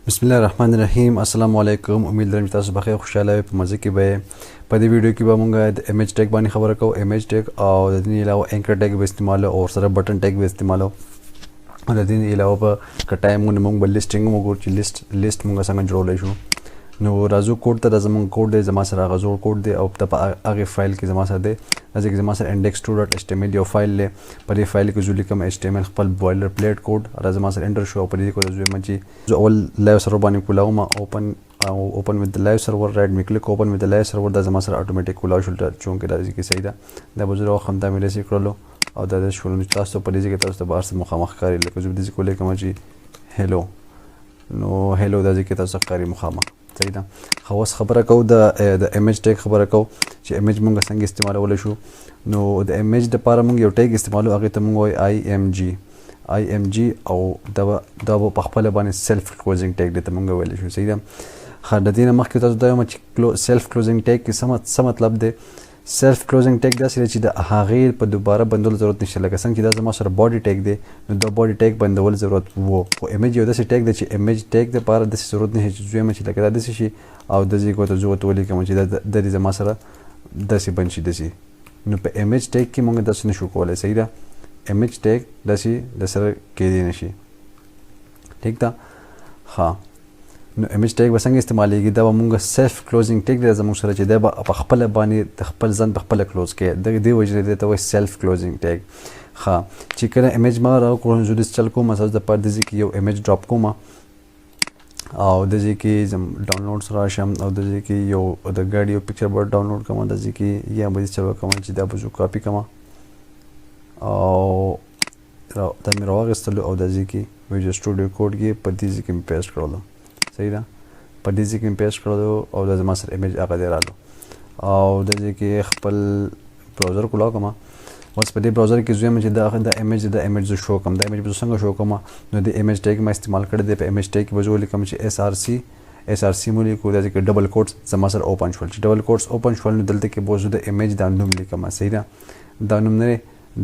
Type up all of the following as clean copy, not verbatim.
बिस्मिल्लाहिर्रहमानिर्रहीम अस्सलाम वालेकुम। उम्मीद लरम तासु बखैर खुशहाल په مزه کې به په دې ویډیو کې به مونږ د امیج ټیګ باندې خبره کوو. امیج ټیګ او د دې علاوه اینکر ټیګ به استعمالو او سره بټن ټیګ به استعمالو. او د دې علاوه په کټای مونږ به لیسټینګ وګورو چې لیست مونږ څنګه جوړولای شو. نو راځو کوډ ته زمونږ کوډ دی، زما سره هغه زوړ کوډ دی او په هغه فایل کې زما سره دی. ځکه زما سره index2.html یو فایل دی. په دې فایل کې زه لیکم html خپل بوایلر پلیټ کوډ را زما سره انټر شو او په دې کې زه وایم چې زه اول لایو سرور باندې کولاوم اوپن وذ د لایو سرور رائټ می کلیک اوپن وذ د لایو سرور دا زما سره اتوماتیک کولاو شو چونکه دا ځکه صحیح ده. دا به زه خو دا مې رسې کړلو او دا د شول نو تاسو په دې کې تاسو ته بار سره مخامخ کاری لکه زه دې کولای کوم چې هلو نو هلو دا ځکه تاسو کاری مخامخ صحیح ده. خو اوس خبره کوو د امیج ټیګ خبره کوو چې امیج مونږ څنګه استعمالولی شو. نو د امیج دپاره مونږ یو ټیګ استعمالو، هغې ته مونږ وایو IMG او دا به په خپله باندې سیلف کلوزینګ ټیګ دی ته مونږ ویلی شو صحیح ده. ښه د دې نه مخکې تاسو دا وایم چې سیلف کلوزینګ ټیګ کې څه مطلب دی. سیلف کلوزینګ ټیګ داسې دی چې د هغې په دوباره بندولو ضرورت نشته. لکه څنګه چې دا زما سره باډي ټیګ دی نو دا باډي ټیګ بندول ضرورت وو، خو امیج یو داسې ټیګ دی چې امیج ټیګ دپاره داسې ضرورت نشته چې زه وایم چې لکه دا داسې شي او داسې ورته زه ورته ولیکم چې دا دې زما سره داسې بند شي داسې. نو په امیج ټیګ کې مونږ داسې نشو کولی صحیح ده. امیج ټیګ داسې درسره کیدی نشي ټیک ده. ښه نو امیج ټیګ به څنګه استعمالیږي؟ دا به مونږ سیلف کلوزینګ ټیګ دی زموږ سره چې دی به په خپله باندې د خپل ځان په خپله کلوز کوي. دې وجې دی ته وایي سیلف کلوزینګ ټیګ. ښه چې کله امیج ما راکړو زه داسې چل کوم اساس دپاره داسې کې یو امیج ډراپ کوم او داسې کې ډاونلوډس راشم او داسې کې یو د ګاډي یو پکچر به ډاونلوډ کوم داسې کې یا به داسې چل وکړم چې دا به زه کاپي کوم او دا مې راواخیستلو او داسې کې ویډیو سټوډیو کوډ کې په دې ځای کې مې پیسټ کړلو صحیح ده. په دې ځای کې مې پیسټ کړلو او دا زما سره امیج هغه دی رالو او داسې کې خپل براوزر کولاو کوم. اوس په دې براوزر کې زه وایم چې دا امیج زه شو کوم. دا امیج به زه څنګه شو کوم؟ نو د امیج ټیګ ما استعمال کړی دی. په امیج ټیګ کې به زه ولیکم چې SRC مو لیکو داسې کې ډبل کوټس زما سره اوپن شول. چې ډبل کوټس اوپن شول نو دلته کې به زه د امیج دا نوم لیکم صحیح ده. دا نوم نه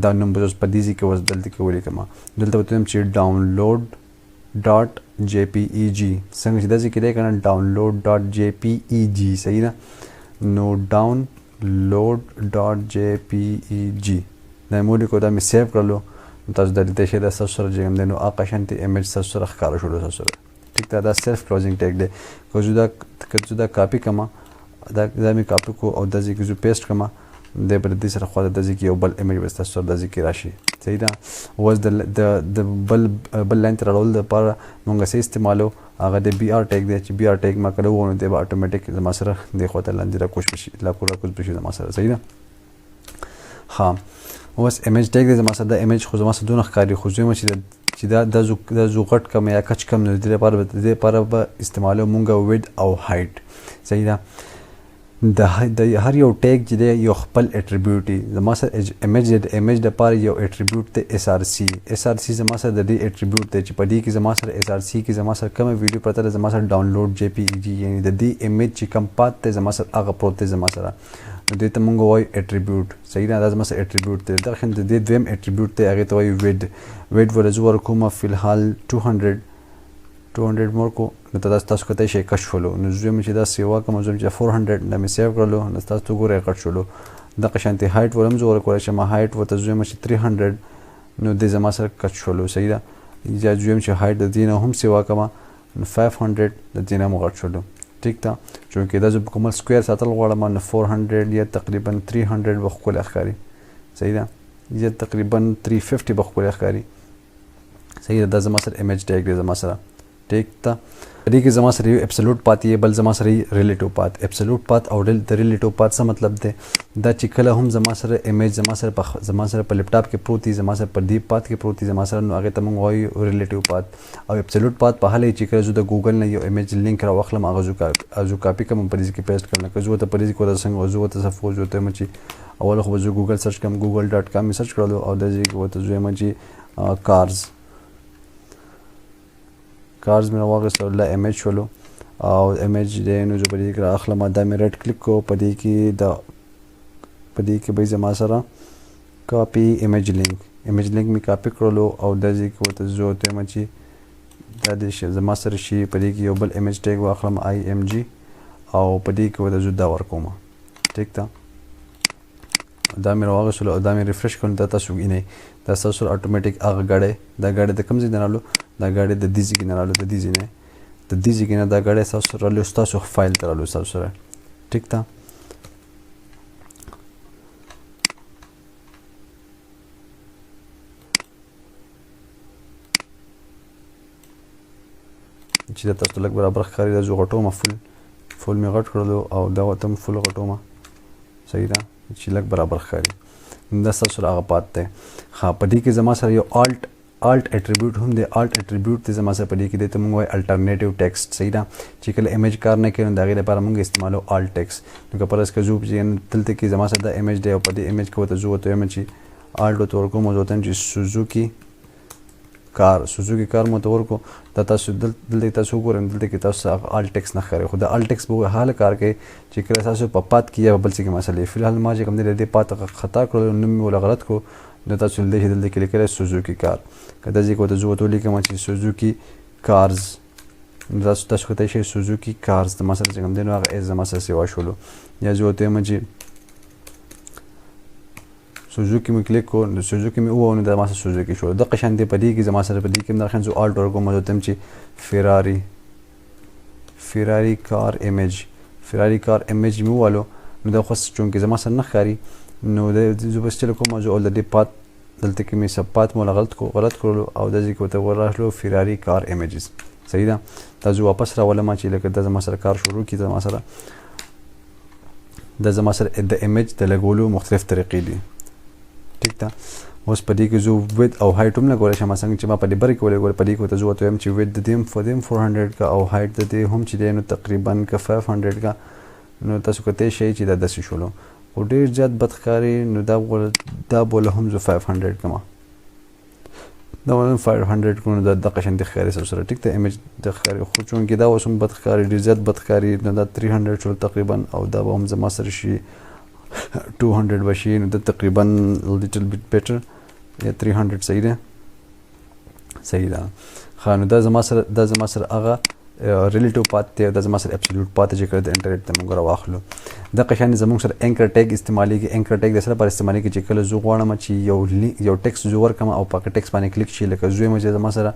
دا نوم به زه په دې ځای کې اوس دلته کې ولیکم. دلته به وایم چې download.jpeg څنګه چې داسې کې دی که نه download.jpeg صحیح ده. نو download.jpeg دا مې ولیکو دا مې سیو کړلو. نو تاسو دا لیدلی شئ دا ستاسو سره چې کوم دی نو هغه شانتې امیج ستاسو سره ښکاره شولو ستاسو سره ټیک ده. دا سیلف کلوزینګ ټیګ دی. که زه دا کاپي کړم دا مې کاپي کړو او داسې کې زه پیسټ کړم دی به د دې سره خوا ته داسې کې یو بل امیج به ستاسو سره داسې کې راشي صحیح ده. اوس د بل لاین ته راوړلو دپاره مونږ څه استعمالو هغه د BR ټیګ دی چې BR ټیګ ما کړی و نو دی به اتوماتیک زما سره دې خوا ته لاندې راکوز بشي زما سره صحیح ده. ښه اوس امیج ټیګ دی زما سره دا امیج خو زما سره دونه ښکاري خو زه وایم چې دا زه غټ کم یا کچ کم نو د دې لپاره به استعمالو مونږ ویډ او هایټ صحیح ده. د هر یو ټیګ چې دی یو خپل اټریبیوټ دی. زما سره امیج دپاره یو اټریبیوټ دی SRC زما سره د دې اټریبیوټ دی چې په دې کې زما سره SRC کې زما سره کومه ویډیو پرته ده زما سره ډاونلوډ JPEG یعنی د دې امیج چې کوم پات دی زما سره هغه پروت دی زما سره. نو دې ته مونږ وایو اټریبیوټ صحیح ده. دا زما سره اټریبیوټ دی. دغه شان د دې دویم اټریبیوټ دی هغې ته وایو ویډ ورله زه ورکوم فلحال 200 مور کو نو تاسو کتای شئ کټ شولو. نو زه وایم چې دا سیوا کوم زه چې 400 دا مې سیو کړلو نو تاسو ګورئ کټ شولو. دغه شانتې هایټ ورم زه ورکولی شم هایټ ورته زه وایم چې 300 نو دې زما سره کټ شولو صحیح ده. یا زه وایم چې هایټ د دې نه هم سیوا کوم نو 500 د دې نه هم غټ شولو ټیک ده. چونکې دا زه کومل سکویر ساتل غواړم نو 400 یا تقریبا 300 به ښکلی ښکاري صحیح ده یا تقریبا 350 به ښکلی ښکاري صحیح ده. دا زما سره امیج ټیګ دی زما سره ټیک ده. دې کې زما سره یو اپسلوټ پات یې بل زما سره ریلیټیو پات. اپسلوټ پات او د ریلیټیو پات څه مطلب دی؟ دا چې کله هم زما سره امیج زما سره په لیپټاپ کې پروت وي زما سره په دې پات کې پروت وي زما سره نو هغې ته موږ وایو ریلیټیو پات. او اپسلوټ پات په حال چې کله زه د ګوګل نه یو امیج لینک راواخلم هغه زه کاپي کوم په دې کې پیسټ کړم. لکه زه ورته په دې کې ورته څنګه زه ورته سپوز ورته وایم چې اول خو به زه ګوګل سرچ کړم google.com مې سرچ کړلو او داسې کې ورته زه وایم چې کارز مې راواخیستو له امیج شولو او امیج دی نو زه په دې کې رااخلم دا مې رایټ کلیک کړو په دې کې به زما سره کاپي امیج لینک مې کاپي کړلو او داسې کې ورته زه ورته وایم چې دا دې زما سره شي په دې کې یو بل ایمیج ټیګ واخلم IMG او په دې کې ورته زه دا ورکوم ټیک ده دا مې راواغېستلو او دا مې ریفرش کړم دا تاسو وینئ دا ستاسو اټومیټیک هغه ګاډی دا ګاډی د کوم ځای نه رالو دا ګاډی د دې ځای کې نه رالو د دې ځای نه د دې ځای کې نه دا ګاډی ستاسو رالو ستاسو فایل ته رالو ستاسو سره ټیک ده چې دا تاسو لږ برابر ښکاري دا زه غټوم فول مې غټ کړلو او دا ورته م فول غټومه صحیح ده چې لږ برابر ښکاري دا ستاسو سره هغه پات دی ښه په دې کې زما سره یو الټ اټریبیوټ هم دی الټ اټریبیوټ دی زما سره په دې کې دی ته موږ وایو الټرنیټیو ټیکسټ صحیح ده چې کله ایمیج کار نه کوي نو د هغې لپاره موږ استعمالو الټ ټیکسټ نو که فرض که زه دلته کې زما سره دا ایمیج دی او په دې ایمیج کې ورته زه ورته وایم چې الټ ورته ورکوم او زه ورته وایم چې سوزوکي کار مو ته ورکو دا تاسو دلته تاسو وګورئ دلته کې تاسو الټ ټیکسټ نه ښکاري خو دا الټ ټیکسټ به حال کار کوي چې کله تاسو په پات کې یا بل څه کې مسئلې فلحال ما چې کوم دی د دې پات خطا کړلو نوم مې ولا غلط کړو نو تاسو دلته کې لیکلی سوزوکي کار که دا ځای کې ورته زه ورته ولیکم چې سوزوکي کارز نو تاسو کتلی شئ سوزوکي کارز زما سره چې کوم دی نو هغه ایز زما سره سیوا شولو یا زه ورته وایم چې سوزوکي مې کلیک کړو نو سوزوکي مې ووایو نو دا ما سره سوزوکي شو دغه شان دی په دې کې زما سره په دې کې هم درخیان زه الټ ورکوم زه ورته وایم چې فراري کار ایمیج مې ووالو نو دا خو چونکې زما سره نه ښکاري نو زه بس چلو کوم زه الریډي پات دلته کې مې سب پات مو غلط کړلو او دا ځای کې ورته ورغلو فراري کار ایمیجز صحیح ده دا زه واپس راولم چې لکه دا زما سره کار شروع کړي زما سره د ایمیج د لګولو مختلف طریقې دي ټیک ده اوس په دې کې زه وید او هایټ هم لګولی شم څنګه چې ما په دې بر کې ولګول په دې کې ورته زه ورته وایم چې وید د دې هم 400 کا او هایټ د دې هم چې دی نو تقریبا که 500 کا نو تاسو کتلی شئ چې دا داسې شولو خو ډېر زیات بد ښکاري نو دا بوله هم زه 500 کړم دا ولهم 500 کړو نو دا دغه شانتې ښکاري ستاسو سره ټیک ده ایمیج د ښکاري خو چونکې دا اوس هم بد ښکاري ډېر زیات بد ښکاري نو دا 300 شول تقریبا او دا به هم زما سره شي 200 به شي نو دا تقریبا لیټل بیټ بیټر یا 300 صحیح ده ښه نو دا زما سره هغه ریلیټیو پات دی او دا زما سره اپسلیوټ پات چې کله د انټرنیټ ته موږ راواخلو دغه شان زموږ سره اینکر ټیګ استعمالیږي اینکر ټیګ د څه لپاره استعمالیږي چې کله زه غواړم چې یو ټیکسټ زه ورکړم او په هغه ټیکسټ باندې کلیک شي لکه زه وایم چې زما سره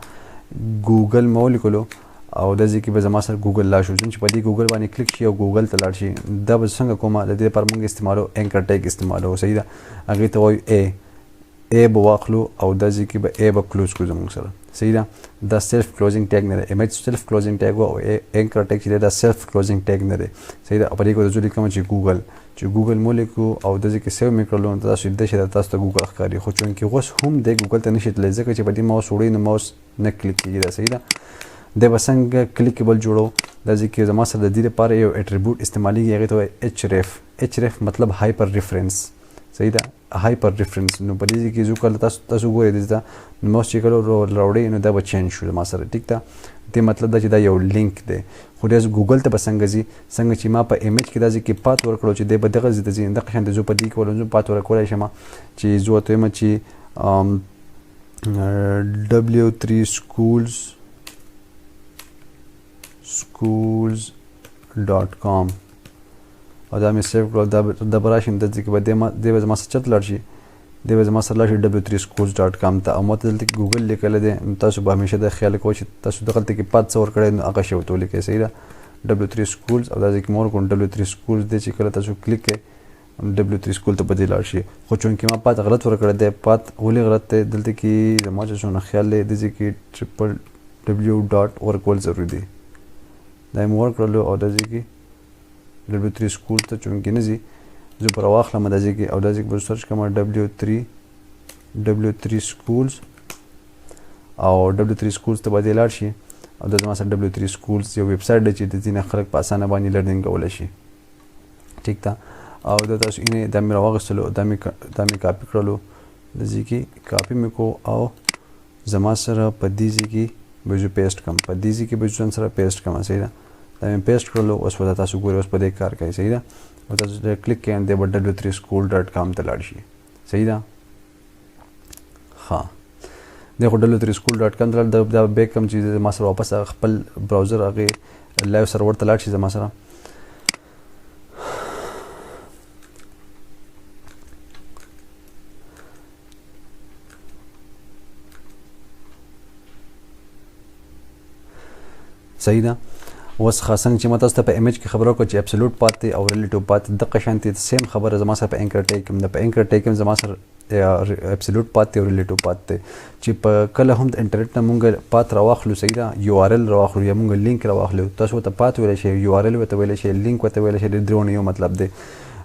ګوګل مې ولیکلو او دا ځای کې به زما سره ګوګل لا شو چې په دې ګوګل باندې کلیک شي او ګوګل ته لاړ شي دا به څنګه کومه د دې لپاره موږ استعمالو اینکر ټیګ استعمالو صحیح ده هغې ته وایو ای به واخلو او دا ځای کې به ای به کلوز کړو زموږ سره صحیح ده دا سیلف کلوزینګ ټیګ نه دی ایمیج سیلف کلوزینګ ټیګ او اینکر ټیګ چې دی دا سیلف کلوزینګ ټیګ نه دی صحیح ده په دې کې زه لیکم چې ګوګل مو لیکو او د ځای کې سیو مې کړلو نو تاسو لیدلی شئ تاسو ته ګوګل ښکاري خو چونکې اوس هم دی ګوګل ته نشي تللی ځکه چې په دې ماوس وړئ نو ماوس نه کلیک کېږي دا صحیح ده دی به څنګه کلیکیبل جوړو دا ځای کې زما سره د دې لپاره یو اټریبیوټ استعمالیږي هغې ته وایي ایچ ریف مطلب هایپر ریفرنس صحیح ده هایپر ریفرنس نو په دې کې زه کله تاسو ګورئ دلته نو ماوس چې کله راوړئ نو دا به چینج شو زما سره ټیک ده دې مطلب دا چې دا یو لینک دی خو دا ګوګل ته به څنګه ځي څنګه چې ما په ایمیج کې دا ځای کې پات ورکړو چې دی به دغه ځای ته ځي دغه شانتې زه په دې کې زه پات ورکولی شم چې زه ورته وایم چې W3 schools.com او دا مې سیو کړو دا به راشي دلته کې به دی به زما سره چېرته لاړ شي دی به زما سره لاړ شي W3 schools.com ته او ما ته دلته کې ګوګل لیکلی دی نو تاسو به همیشه دا خیال کوئ چې تاسو دغلته کې پات څه ورکړی نو هغه شی ورته ولیکئ صحیح ده W3 schools او دا ځای کې مې ورکړو W3 schools دی چې کله تاسو کلیک کړئ W3 school ته به دې لاړ شي خو چونکې ما پات غلط ورکړی دی پات ولې غلط دی دلته کې زما چې څونه خیال دی دې ځای کې www ډاټ ورکول ضروري دی دا یې مې ورکړلو او دا ځای کې W3 school ته چونکې نه ځي زه به راواخلم دا ځای کې او دا ځای کې به سرچ کړم W3 schools او W3 schools ته به دې لاړ شي او دا زما سره W3 schools یو ویب سایټ دی چې د دې نه خلک په اسانه باندې لرنینګ کولی شي ټیک ده او دا تاسو دا مې راواغېستلو دا مې کاپي کړلو د ځای کې کاپي مې کو او زما سره په دې ځای کې به زه پیسټ کړم په دې ځای کې به ځان سره پیسټ کړم صحیح ده دا مې پیسټ کړلو اوس به تاسو ګورئ اوس په دې کار کوي صحیح ده او تاسو کلیک کړئ دی به W3school.com ته لاړ شي صحیح ده ښه دغه www.school.com دا به کوم چې ما سره واپس خپل براوزر هغه لایو سرور ته لاړ شي زما سره صحیح ده اوس خاصنګ چې ماته ست په ایمیج کې خبرو کو چې ابسولوټ پات دی او ریلیټیو پات د قشانتي سیم خبره زما سره په انکر ټیک هم د په انکر ټیک هم زما سره ابسولوټ پات دی او ریلیټیو پات دی چې په کله هم د انټرنیټ نه مونږ پات راواخلو صحیح ده یو آر ال راواخلو یا مونږ لینک راواخلو تاسو ته پات ویل شي یو آر ال وته ویل شي لینک وته ویل شي د درونه یو مطلب دی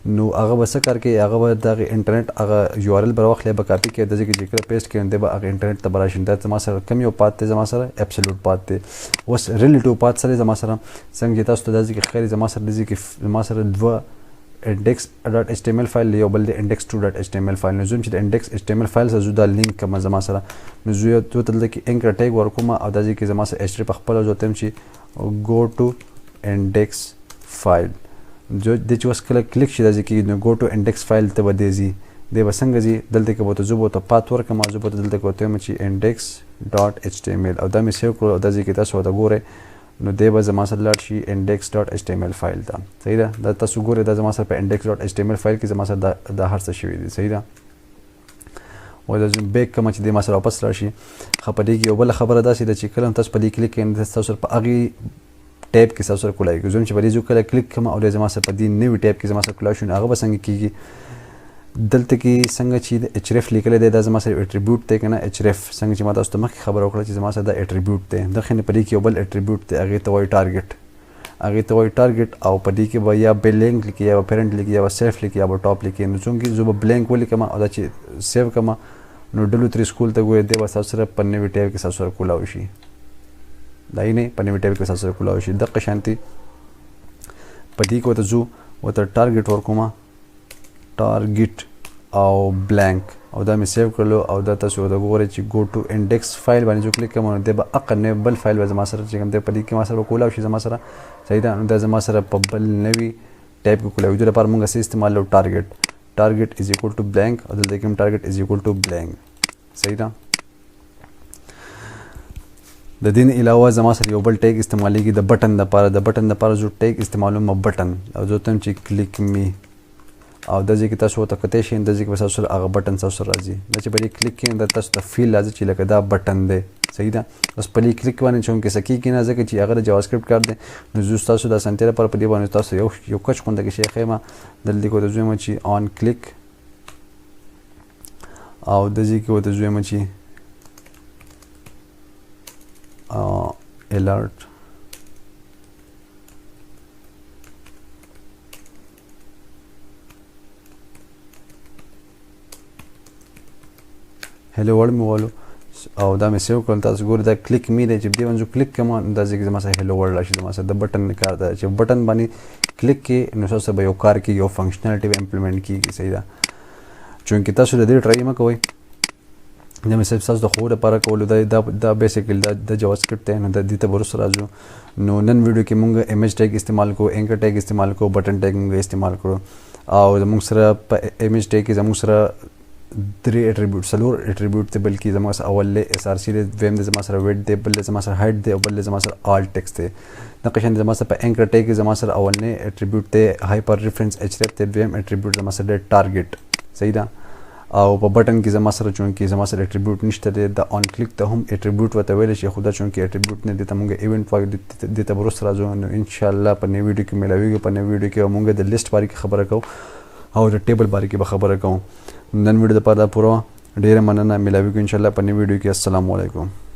نو هغه به څه کار کوي هغه به دغه انټرنیټ هغه یو آر ال به راواخلي به کاپي کوي د ځکه چې کله پیسټ کوي دی به هغه انټرنیټ ته به راشي دا زما سره کم یو پات دی زما سره ابسولوټ پات دی اوس ریلیټیو پات سره زما سره څنګه چې تاسو ته د ځکه ښکاري زما سره د ځکه زما سره دوه index.html فایل یو بل د index2.html فایل نو زم چې د index.html فایل سره زو دا لینک کوم زما سره نو زه یو ته دلته کې انکر ټیګ ورکوم او دا ځکه زما سره ایچ په خپل ځوتم چې go to index فایل جو د چې وس کله کلیک شي دا ځکه نو go to index فایل ته ودیزي د بسنګ زی دلته کې بوته زو بوته پات ورکم زو بوته دلته کې وته چې index.html او دا مې سیو کړو دا ځکه تاسو ته ګوره نو دی به زما سره لاړ شي index.html فایل ته صحیح ده دا تاسو ګورئ دا زما سره په index.html فایل کې زما سره دا هر څه شوي دي صحیح ده او دا بیک کوم چې د ما سره واپس راشي خپدې کې یو بل خبره دا چې د کلم تاسو په دې کلیک کړئ تاسو په هغه ټیب کې تاسو کولای زوم چې په دې کله کلیک کوم او د زما سره په دې نوې ټیب کې زما سره کولای شو هغه به څنګه کیږي دلته کې څنګه چې د href لیکل دی دا زما سره اټریبیوټ دی کنه href څنګه چې ما تاسو ته مخکې خبر وکړه چې زما سره دا اټریبیوټ دی د خنه په دې کې یو بل اټریبیوټ دی هغه ته وایي ټارګټ او په دې کې به یا بلینک لیکي یا پیرنٹ لیکي یا سیف لیکي یا ټاپ لیکي نو څنګه زه به بلینک ولیکم او دا چې سیو کما نو w3 سکول ته ګوي دی تاسو سره په نوې ټیب کې تاسو سره کولاو شي دای نه په نوې ټیب کې تاسو سره کولاو شي د قشانتي په دې کې وته زو وته ټارګټ ورکوما ټارګټ او بلانک او دا مې سیو کړلو او دا تاسو د ګورئ چې go to index فایل باندې جو کلیک کوم نو د به اقل بل فایل به زما سره چې کوم د پدې کې ما سره کولاو شي زما سره صحیح ده نو دا زما سره په بل نوی ټایپ کې کولاو د لپاره موږ استعمال لو ټارګټ از equal to blank او دلته کوم ټارګټ از equal to blank صحیح ده د دین علاوه زما سره یو بل ټیګ استعمالېږي د بټن لپاره جو ټیګ استعمالوم بټن او زه تم چې کلیک می او د ځکه تاسو ته کته شي د ځکه تاسو سره هغه بٹن تاسو سره راځي د چې په کلیک کې د تاسو ته فیل راځي چې لکه دا بٹن دی صحیح ده بس په کلیک باندې چون کې سکی کې نه ځکه چې هغه جاوا سکرپټ کار دی نو زه تاسو د سنټر پر په دې باندې تاسو یو کچ خوند کې شي خیمه دلته کو د زوم چې آن کلیک او د ځکه و د زوم چې الرټ هلو ورډ مې والو او دا مې سیو کړل تاسو ګورئ دا کلیک می دی چې دی ونځو کلیک کوم دا ځکه زما سره هلو ورډ راشي زما سره د بٹن کار دا چې بٹن باندې کلیک کې نو تاسو به یو کار کې یو فنکشنالټي امپلیمنٹ کیږي صحیح ده چونکه تاسو د دې ټرای مکوئ دا مې صرف تاسو د خو لپاره کولو دا بیسیکلی د جاوا سکرپټ دی نو د دې ته ورسره راځو نو نن ویډیو کې مونږ ایمیج ټیګ استعمال کو انکر ټیګ استعمال کو بٹن ټیګ مونږ استعمال کړو او زموږ سره په ایمیج ټیګ کې زموږ سره درې اټریبیوټ سلور اټریبیوټ ته بلکې زما سره اول له اس ار سی دی دویم د زما سره ویډ دی بل زما سره هایټ دی او بل زما سره آل ټیکس دی د قشن زما سره په انکر ټیګ زما سره اول نه اټریبیوټ ته هایپر ریفرنس href ته دویم اټریبیوټ زما سره ټارګټ صحیح ده او په بٹن کې زما سره چون کې زما سره اټریبیوټ نشته دی د آن کلیک ته هم اټریبیوټ وته ویل شي خدا چون کې اټریبیوټ نه دی ته مونږ ایونت وایو د ته ورسره راځو نو ان شاء الله په نوې ویډیو کې ملاویږي په نوې ویډیو کې مونږ د لیست باره کې خبره کوو او د ټیبل باره کې به خبره کوو نن ویډیو لپاره پوره ډیره مننه ملاویږي ان شاء الله په نوې ویډیو کې السلام علیکم